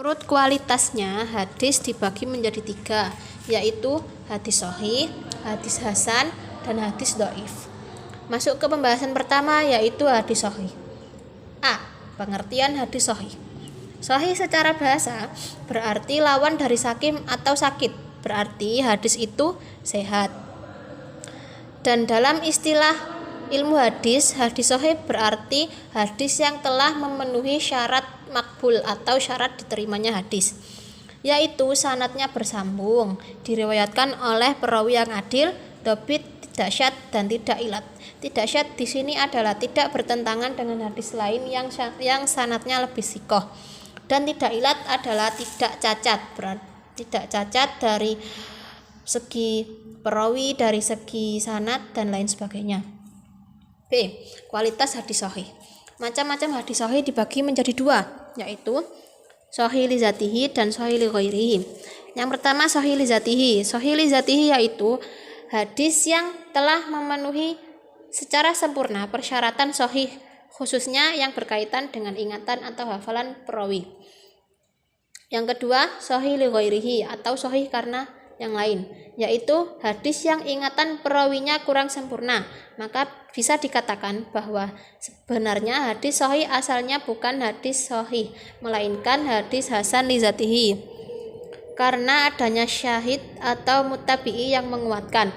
Menurut kualitasnya, hadis dibagi menjadi 3, yaitu hadis sahih, hadis hasan, dan hadis dhaif. Masuk ke pembahasan pertama, yaitu hadis sahih. A. Pengertian hadis sahih. Sahih secara bahasa berarti lawan dari sakim atau sakit, berarti hadis itu sehat. Dan dalam istilah ilmu hadis, hadis sahih berarti hadis yang telah memenuhi syarat makbul atau syarat diterimanya hadis, yaitu sanadnya bersambung, diriwayatkan oleh perawi yang adil, dhabit, tidak syad, dan tidak ilat. Tidak syad di sini adalah tidak bertentangan dengan hadis lain yang sanadnya lebih sikoh, dan tidak ilat adalah tidak cacat, tidak cacat dari segi perawi, dari segi sanad, dan lain sebagainya. B. Kualitas hadis sahih. Macam-macam hadis sahih dibagi menjadi 2, yaitu sahih li dzatihi dan sahih li ghairihi. Yang pertama sahih li dzatihi. Sahih li dzatihi yaitu hadis yang telah memenuhi secara sempurna persyaratan sahih, khususnya yang berkaitan dengan ingatan atau hafalan perawi. Yang kedua sahih li ghairihi atau sahih karena yang lain, yaitu hadis yang ingatan perawinya kurang sempurna. Maka bisa dikatakan bahwa sebenarnya hadis sahih asalnya bukan hadis sahih, melainkan hadis hasan li dzatihi, karena adanya syahid atau mutabi'i yang menguatkan.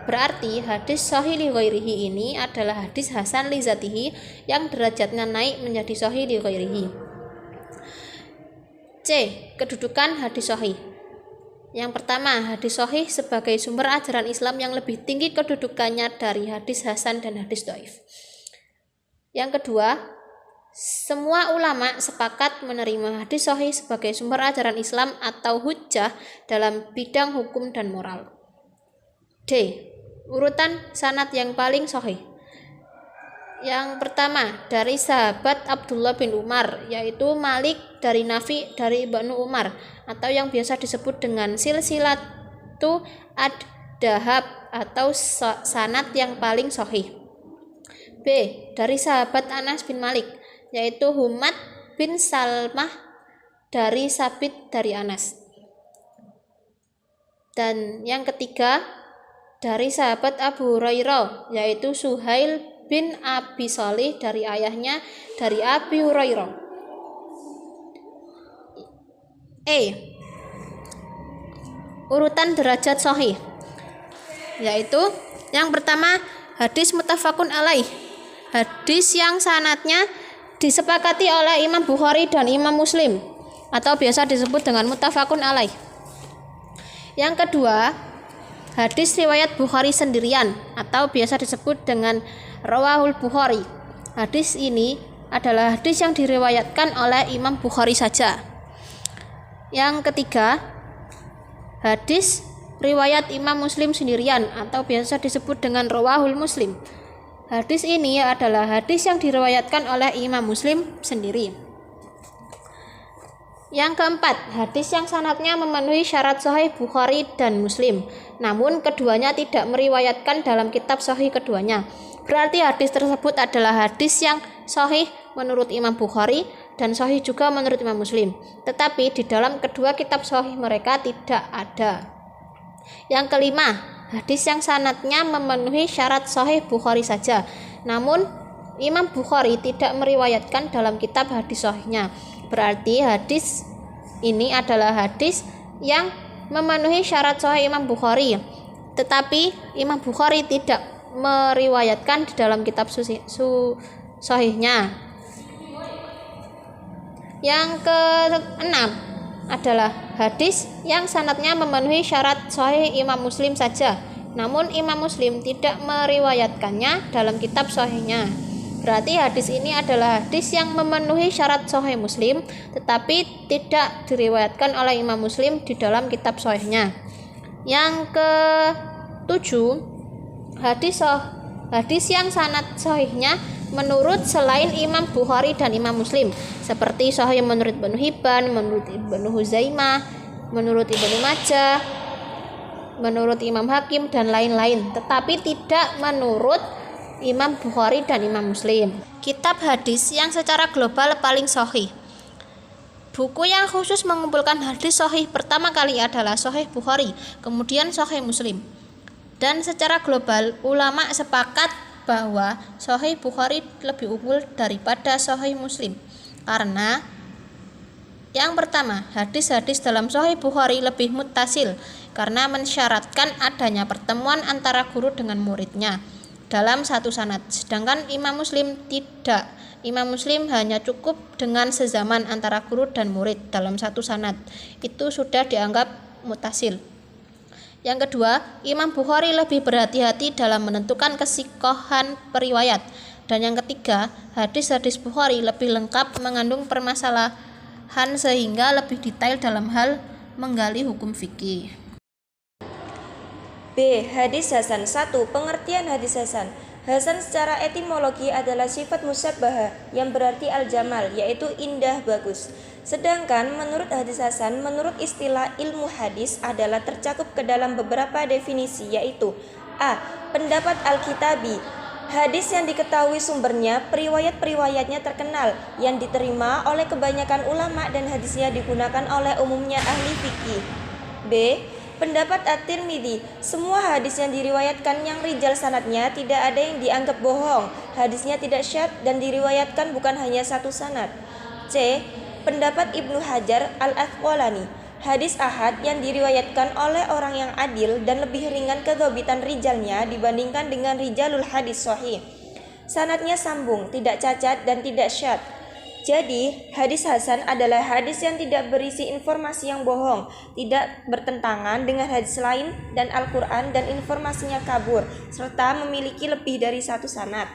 Berarti hadis sahih li ghairihi ini adalah hadis hasan li dzatihi yang derajatnya naik menjadi sahih li ghairihi. C. Kedudukan hadis sahih. Yang pertama, hadis sahih sebagai sumber ajaran Islam yang lebih tinggi kedudukannya dari hadis hasan dan hadis dhaif. Yang kedua, semua ulama sepakat menerima hadis sahih sebagai sumber ajaran Islam atau hujjah dalam bidang hukum dan moral. D. Urutan sanad yang paling sahih. Yang pertama, dari sahabat Abdullah bin Umar, yaitu Malik dari Nafi dari Ibnu Umar, atau yang biasa disebut dengan silsilatu ad-dahab atau sanad yang paling sahih. B. Dari sahabat Anas bin Malik, yaitu Humad bin Salmah dari Sabit dari Anas. Dan yang ketiga, dari sahabat Abu Hurairah, yaitu Suhail bin Abi Shalih dari ayahnya dari Abi Hurairah. E. Urutan derajat sahih, yaitu yang pertama hadis muttafaqun alaih, hadis yang sanadnya disepakati oleh Imam Bukhari dan Imam Muslim, atau biasa disebut dengan muttafaqun alaih. Yang kedua, hadis riwayat Bukhari sendirian, atau biasa disebut dengan rawahul Bukhari. Hadis ini adalah hadis yang diriwayatkan oleh Imam Bukhari saja. Yang ketiga, hadis riwayat Imam Muslim sendirian, atau biasa disebut dengan rawahul Muslim. Hadis ini adalah hadis yang diriwayatkan oleh Imam Muslim sendiri. Yang keempat, hadis yang sanadnya memenuhi syarat sahih Bukhari dan Muslim, namun keduanya tidak meriwayatkan dalam kitab sahih keduanya. Berarti hadis tersebut adalah hadis yang sahih menurut Imam Bukhari dan sahih juga menurut Imam Muslim, tetapi di dalam kedua kitab sahih mereka tidak ada. Yang kelima, hadis yang sanadnya memenuhi syarat sahih Bukhari saja, namun Imam Bukhari tidak meriwayatkan dalam kitab hadis sahihnya. Berarti hadis ini adalah hadis yang memenuhi syarat sahih Imam Bukhari, tetapi Imam Bukhari tidak meriwayatkan di dalam kitab sahihnya. Yang keenam adalah hadis yang sanadnya memenuhi syarat sahih Imam Muslim saja, namun Imam Muslim tidak meriwayatkannya dalam kitab sahihnya. Berarti hadis ini adalah hadis yang memenuhi syarat sahih Muslim, tetapi tidak diriwayatkan oleh Imam Muslim di dalam kitab sahihnya. Yang ketujuh, hadis yang sanad sahihnya menurut selain Imam Bukhari dan Imam Muslim, seperti sahih menurut Ibnu Hibban, menurut Ibnu Huzaimah, menurut Ibnu Majah, menurut Imam Hakim, dan lain-lain, tetapi tidak menurut Imam Bukhari dan Imam Muslim. Kitab hadis yang secara global paling sahih. Buku yang khusus mengumpulkan hadis sahih pertama kali adalah Sahih Bukhari, kemudian Sahih Muslim. Dan secara global, ulama sepakat bahwa Sahih Bukhari lebih unggul daripada Sahih Muslim. Karena yang pertama, hadis-hadis dalam Sahih Bukhari lebih muttasil karena mensyaratkan adanya pertemuan antara guru dengan muridnya dalam satu sanad. Sedangkan Imam Muslim tidak. Imam Muslim hanya cukup dengan sezaman antara guru dan murid dalam satu sanad. Itu sudah dianggap muttasil. Yang kedua, Imam Bukhari lebih berhati-hati dalam menentukan kesikohan periwayat. Dan yang ketiga, hadis-hadis Bukhari lebih lengkap mengandung permasalahan sehingga lebih detail dalam hal menggali hukum fikih. B. Hadis Hasan. 1. Pengertian hadis Hasan. Hasan secara etimologi adalah sifat musyabbahah yang berarti al-jamal, yaitu indah, bagus. Sedangkan menurut hadis Hasan, menurut istilah ilmu hadis adalah tercakup ke dalam beberapa definisi, yaitu A. Pendapat Al-Kitabi. Hadis yang diketahui sumbernya, periwayat-periwayatnya terkenal, yang diterima oleh kebanyakan ulama dan hadisnya digunakan oleh umumnya ahli fikih. B. Pendapat At-Tirmidzi, semua hadis yang diriwayatkan yang rijal sanadnya tidak ada yang dianggap bohong, hadisnya tidak syadz dan diriwayatkan bukan hanya satu sanad. C. Pendapat Ibnu Hajar Al-Asqalani, hadis ahad yang diriwayatkan oleh orang yang adil dan lebih ringan kedhobitan rijalnya dibandingkan dengan rijalul hadis sahih. Sanadnya sambung, tidak cacat dan tidak syadz. Jadi, hadis Hasan adalah hadis yang tidak berisi informasi yang bohong, tidak bertentangan dengan hadis lain dan Al-Quran dan informasinya kabur, serta memiliki lebih dari satu sanad.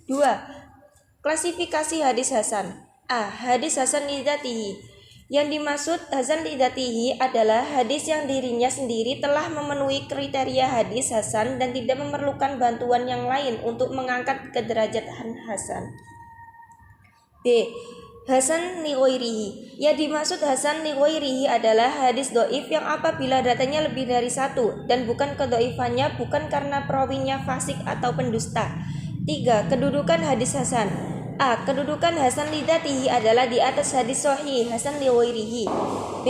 2. Klasifikasi hadis Hasan. A. Hadis Hasan lidzatihi. Yang dimaksud Hasan lidzatihi adalah hadis yang dirinya sendiri telah memenuhi kriteria hadis Hasan dan tidak memerlukan bantuan yang lain untuk mengangkat ke derajat Hasan. B. Hasan li ghairihi. Yang dimaksud Hasan li ghairihi adalah hadis dhaif yang apabila datanya lebih dari satu dan bukan kedhaifannya bukan karena perawinya fasik atau pendusta. 3. Kedudukan hadis Hasan. A. Kedudukan Hasan li dzatihi adalah di atas hadis sahih Hasan li ghairihi. B.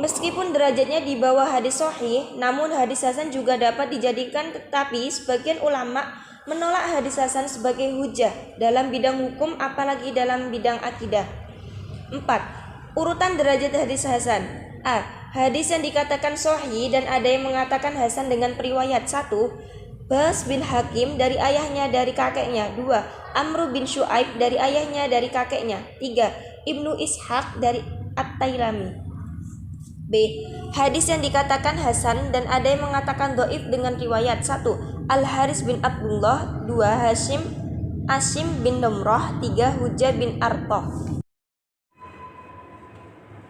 Meskipun derajatnya di bawah hadis sahih, namun hadis Hasan juga dapat dijadikan, tetapi sebagian ulama menolak hadis Hasan sebagai hujah dalam bidang hukum apalagi dalam bidang akidah. 4. Urutan derajat hadis Hasan. A. Hadis yang dikatakan sahih dan ada yang mengatakan Hasan dengan periwayat. 1. Bas bin Hakim dari ayahnya dari kakeknya. 2. Amr bin Syuaib dari ayahnya dari kakeknya. 3. Ibnu Ishaq dari At-Tailami. B. Hadis yang dikatakan Hasan dan ada yang mengatakan dhaif dengan riwayat. 1. Al-Haris bin Abdullah. 2. Asim bin Damrah. 3. Hujah bin Artoh.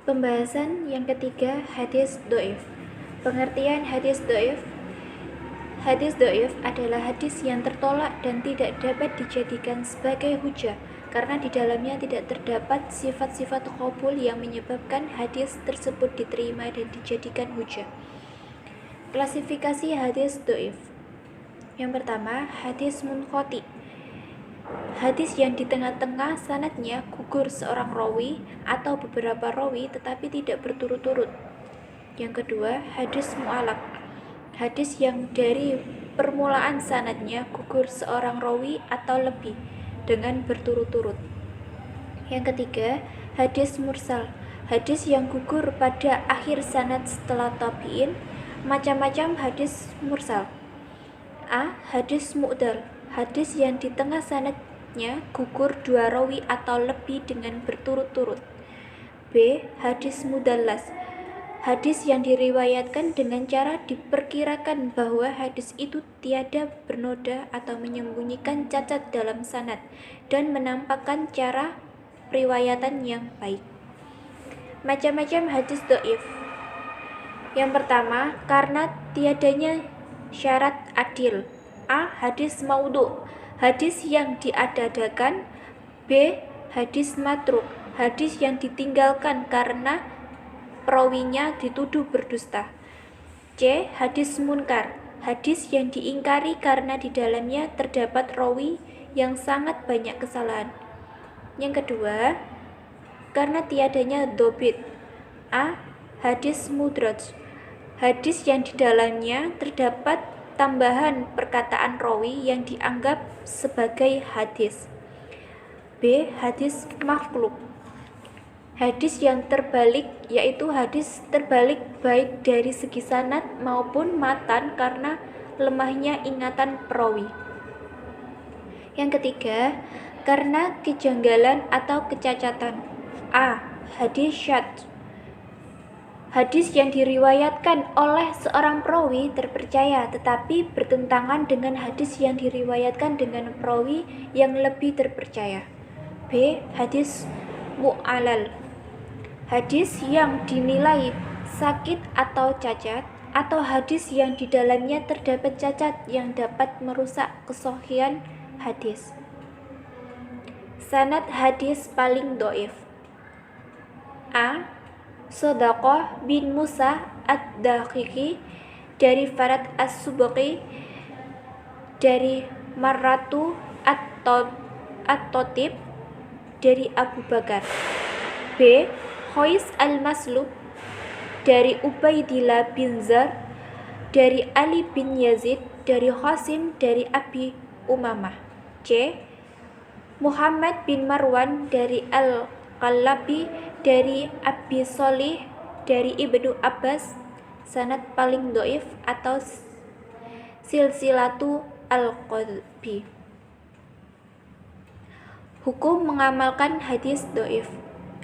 Pembahasan yang ketiga, hadis dhaif. Pengertian hadis dhaif. Hadis dhaif adalah hadis yang tertolak dan tidak dapat dijadikan sebagai hujah karena di dalamnya tidak terdapat sifat-sifat qabul yang menyebabkan hadis tersebut diterima dan dijadikan hujah. Klasifikasi hadis dhaif. Yang pertama, hadis munqati. Hadis yang di tengah-tengah sanadnya gugur seorang rawi atau beberapa rawi tetapi tidak berturut-turut. Yang kedua, hadis mu'allaq. Hadis yang dari permulaan sanadnya gugur seorang rawi atau lebih dengan berturut-turut. Yang ketiga, hadis mursal. Hadis yang gugur pada akhir sanad setelah tabi'in. Macam-macam hadis mursal. A. Hadis mu'dal. Hadis yang di tengah sanadnya gugur dua rawi atau lebih dengan berturut-turut. B. Hadis mudallas. Hadis yang diriwayatkan dengan cara diperkirakan bahwa hadis itu tiada bernoda atau menyembunyikan cacat dalam sanad dan menampakkan cara periwayatan yang baik. Macam-macam hadis dhaif. Yang pertama, karena tiadanya syarat adil. A. Hadis maudhu. Hadis yang diada-adakan. B. Hadis matruk. Hadis yang ditinggalkan karena perawinya dituduh berdusta. C. Hadis munkar. Hadis yang diingkari karena di dalamnya terdapat rawi yang sangat banyak kesalahan. Yang kedua, karena tiadanya dobit. A. Hadis mudraj, hadis yang di dalamnya terdapat tambahan perkataan rawi yang dianggap sebagai hadis. B. Hadis makhluk, hadis yang terbalik, yaitu hadis terbalik baik dari segi sanad maupun matan karena lemahnya ingatan perawi. Yang ketiga, karena kejanggalan atau kecacatan. A. Hadis syadz, hadis yang diriwayatkan oleh seorang perawi terpercaya tetapi bertentangan dengan hadis yang diriwayatkan dengan perawi yang lebih terpercaya. B. Hadis mu'allal, hadis yang dinilai sakit atau cacat, atau hadis yang di dalamnya terdapat cacat yang dapat merusak kesohihan hadis. Sanad hadis paling dhaif. A. Sodaqah bin Musa ad-Daqiqi dari Farad as-Subqi dari Marratu at-Totib dari Abu Bakar. B. Khois al-Maslub dari Ubaidillah bin Zar dari Ali bin Yazid dari Qasim dari Abi Umamah. C. Muhammad bin Marwan dari Al-Qallabi dari Abi Sholih dari Ibnu Abbas. Sanad paling dhaif atau silsilatu al-Qalbi. Hukum mengamalkan hadis dhaif.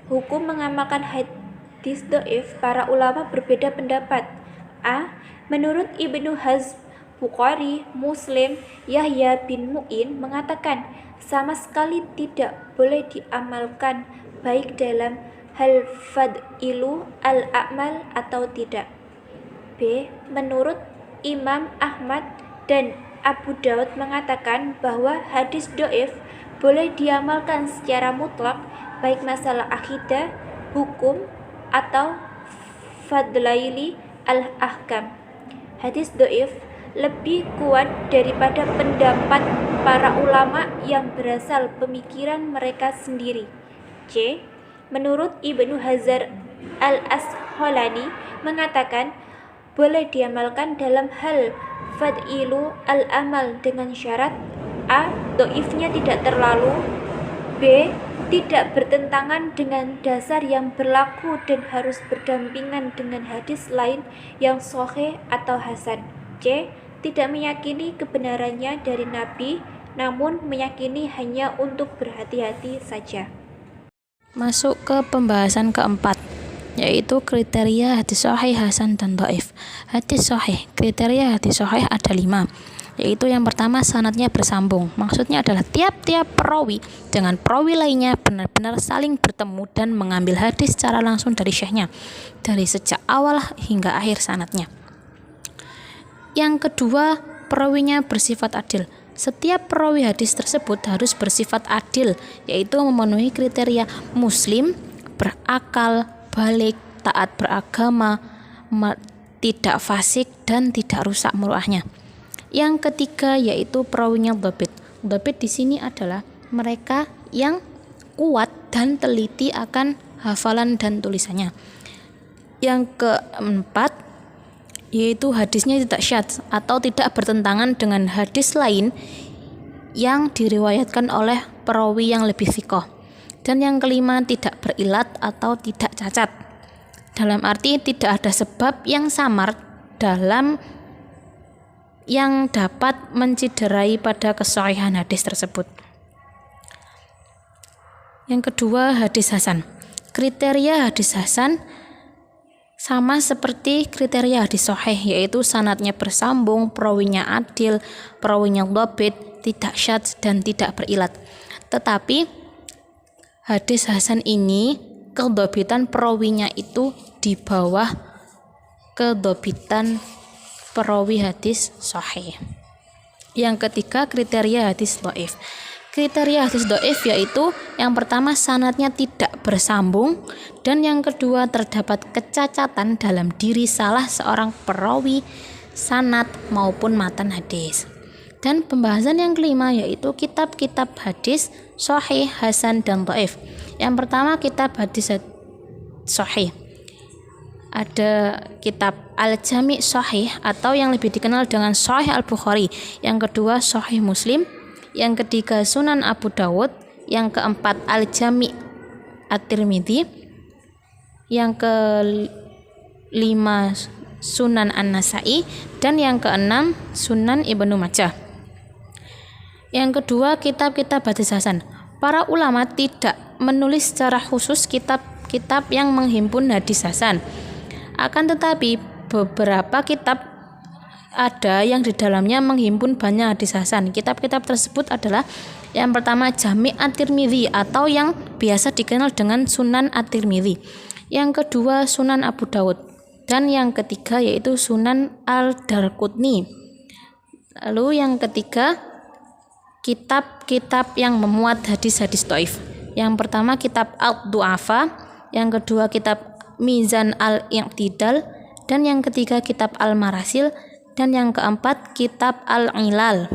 Hukum mengamalkan hadis dhaif, para ulama berbeda pendapat. A. Menurut Ibnu Hazm, Bukhari, Muslim, Yahya bin Mu'in mengatakan sama sekali tidak boleh diamalkan baik dalam hal fad'ilu al-a'mal atau tidak. B. Menurut Imam Ahmad dan Abu Daud mengatakan bahwa hadis dhaif boleh diamalkan secara mutlak baik masalah akidah, hukum, atau fadlaili al-ahkam. Hadis dhaif lebih kuat daripada pendapat para ulama yang berasal pemikiran mereka sendiri. C. Menurut Ibnu Hajar al-Asqalani mengatakan boleh diamalkan dalam hal fad'ilu al-amal dengan syarat: A. Dhaifnya tidak terlalu, B. Tidak bertentangan dengan dasar yang berlaku dan harus berdampingan dengan hadis lain yang sahih atau hasan, C. Tidak meyakini kebenarannya dari Nabi, namun meyakini hanya untuk berhati-hati saja. Masuk ke pembahasan keempat, yaitu kriteria hadis sahih, hasan, dan dhaif. Hadis sahih, kriteria hadis sahih ada 5, yaitu yang pertama sanadnya bersambung. Maksudnya adalah tiap-tiap perawi dengan perawi lainnya benar-benar saling bertemu dan mengambil hadis secara langsung dari syekhnya, dari sejak awal hingga akhir sanadnya. Yang kedua, perawinya bersifat adil. Setiap perawi hadis tersebut harus bersifat adil, yaitu memenuhi kriteria muslim, berakal, balik, taat beragama, tidak fasik, dan tidak rusak muruahnya. Yang ketiga yaitu perawinya dhabit. Dhabit di sini adalah mereka yang kuat dan teliti akan hafalan dan tulisannya. Yang keempat yaitu hadisnya tidak syadz atau tidak bertentangan dengan hadis lain yang diriwayatkan oleh perawi yang lebih thiqah. Dan yang kelima tidak berilat atau tidak cacat, dalam arti tidak ada sebab yang samar dalam yang dapat menciderai pada kesahihan hadis tersebut. Yang kedua, hadis hasan. Kriteria hadis hasan sama seperti kriteria hadis sahih, yaitu sanadnya bersambung, perawinya adil, perawinya dhabit, tidak syadz, dan tidak berilat. Tetapi hadis hasan ini kedhabitan perawinya itu di bawah kedhabitan perawi hadis sahih. Yang ketiga, kriteria hadis dhaif. Kriteria hadis dhaif yaitu yang pertama sanadnya tidak bersambung, dan yang kedua terdapat kecacatan dalam diri salah seorang perawi sanad maupun matan hadis. Dan pembahasan yang kelima yaitu kitab-kitab hadis sahih, hasan, dan dhaif. Yang pertama kitab hadis sahih. Ada kitab Al-Jami' Sahih atau yang lebih dikenal dengan Sahih Al-Bukhari. Yang kedua Sahih Muslim. Yang ketiga Sunan Abu Dawud. Yang keempat Al-Jami' At-Tirmidzi. Yang kelima Sunan An-Nasa'i. Dan yang keenam Sunan Ibnu Majah. Yang kedua kitab-kitab hadis hasan. Para ulama tidak menulis secara khusus kitab-kitab yang menghimpun hadis hasan. Akan tetapi beberapa kitab ada yang di dalamnya menghimpun banyak hadis hasan. Kitab-kitab tersebut adalah yang pertama Jami' At-Tirmidzi atau yang biasa dikenal dengan Sunan At-Tirmidzi. Yang kedua Sunan Abu Dawud. Dan yang ketiga yaitu Sunan Al-Darqutni. Lalu yang ketiga kitab-kitab yang memuat hadis-hadis dhaif. Yang pertama kitab Ad-Du'afa, yang kedua kitab Mizan Al-I'tidal, dan yang ketiga kitab Al-Marasil, dan yang keempat kitab Al-Ilal.